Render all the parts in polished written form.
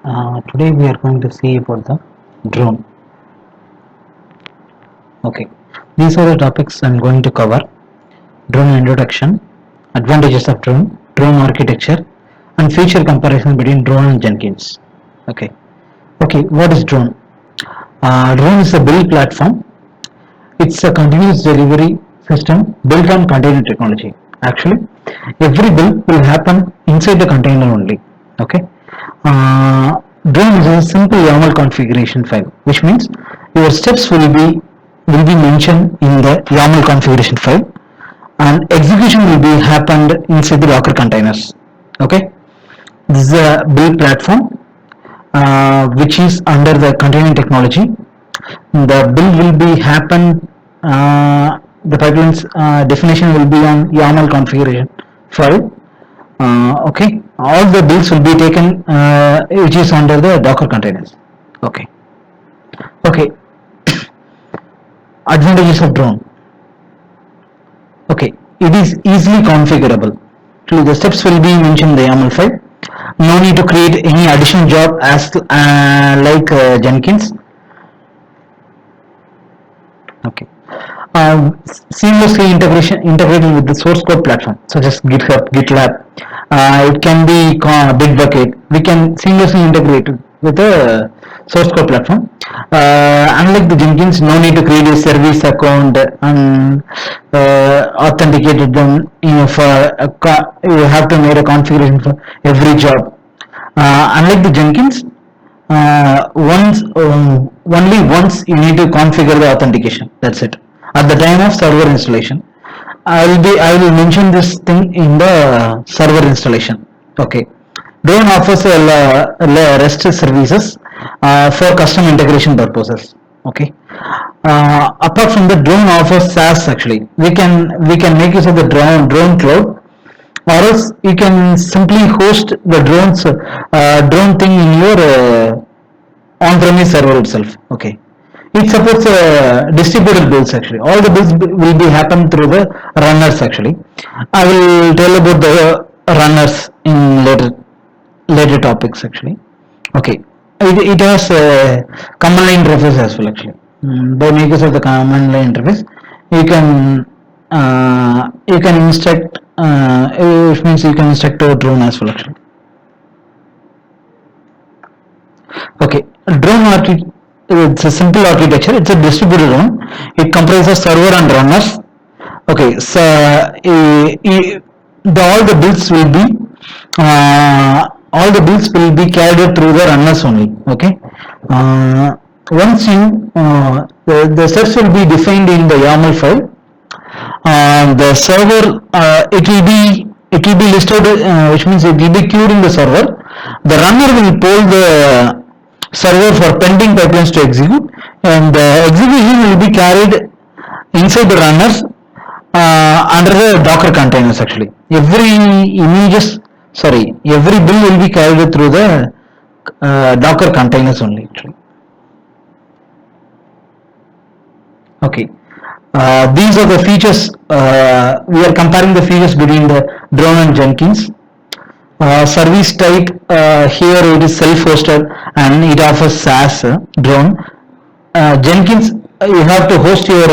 Today we are going to see about the drone. Okay, these are the topics I'm going to cover: drone introduction, advantages of drone, drone architecture, and feature comparison between drone and Jenkins. Okay, what is drone? Drone is a build platform. It's a continuous delivery system built on container technology. Actually, every build will happen inside the container only. Okay. Uh, Drone is a simple YAML configuration file, which means your steps will be mentioned in the YAML configuration file, and execution will be happened inside the Docker containers. Okay. This is a build platform which is under the container technology. The build will be happen. The pipeline's definition will be on YAML configuration file. Okay, all the builds will be taken which is under the Docker containers. Okay, okay. Advantages of drone. Okay, it is easily configurable. So the steps will be mentioned in the YAML file. No need to create any additional job as like Jenkins. Okay. Seamlessly integrated with the source code platform such as GitHub, GitLab. It can be Bitbucket. We can seamlessly integrate with the source code platform. Unlike the Jenkins, no need to create a service account and authenticate them. You have to make a configuration for every job. Unlike the Jenkins, only once you need to configure the authentication. That's it. At the time of server installation, I will mention this thing in the server installation. Okay. Drone offers REST services for custom integration purposes. Okay. Apart from the drone offers SaaS, actually we can make use of the drone cloud, or else you can simply host the drone thing in your on-premise server itself. Okay, it supports distributed builds. Actually, all the builds will be happen through the runners. Actually, I will tell about the runners in later topics. Actually, okay, it has command line interface as well. Actually, by makers of the command line interface, you can instruct, which means you can instruct a drone as well. Actually, okay, drone it's a simple architecture. It's a distributed one. It comprises server and runners. Okay, so all the builds will be carried out through the runners only. Okay, once the steps will be defined in the YAML file. The server, it will be listed, which means it will be queued in the server. The runner will poll the server for pending pipelines to execute, and the execution will be carried inside the runners under the Docker containers. Actually, every build will be carried through the Docker containers only. Actually, okay. These are the features. We are comparing the features between the drone and Jenkins. Service type, here it is self-hosted and it offers SaaS drone. Jenkins, you have to host your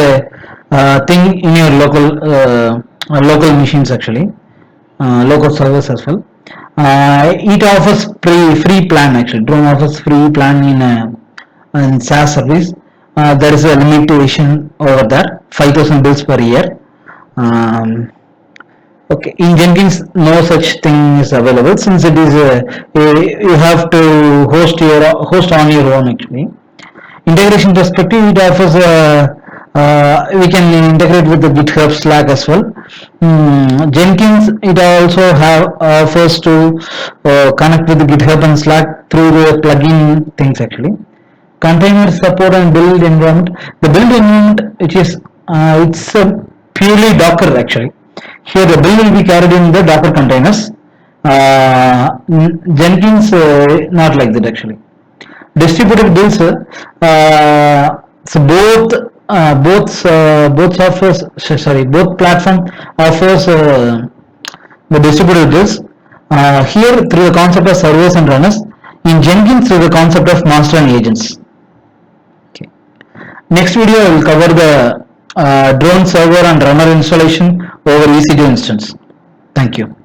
thing in your local machines. Actually, local servers as well. It offers free plan. Actually, drone offers free plan in SaaS service. There is a limitation over there, 5,000 bills per year. Okay, in Jenkins, no such thing is available, since it is you have to host on your own. Actually, integration perspective, it offers we can integrate with the GitHub, Slack as well. Jenkins, it also offers to connect with the GitHub and Slack through the plugin things. Actually, container support and build environment. The build environment, which is it's purely Docker. Actually, here the build will be carried in the Docker containers. Jenkins, not like that. Actually, distributed builds. So both platform offers the distributed builds. Here, through the concept of servers and runners, In Jenkins, there is the concept of master and agents. Okay. Next video, I will cover the drone server and runner installation over EC2 instance. Thank you.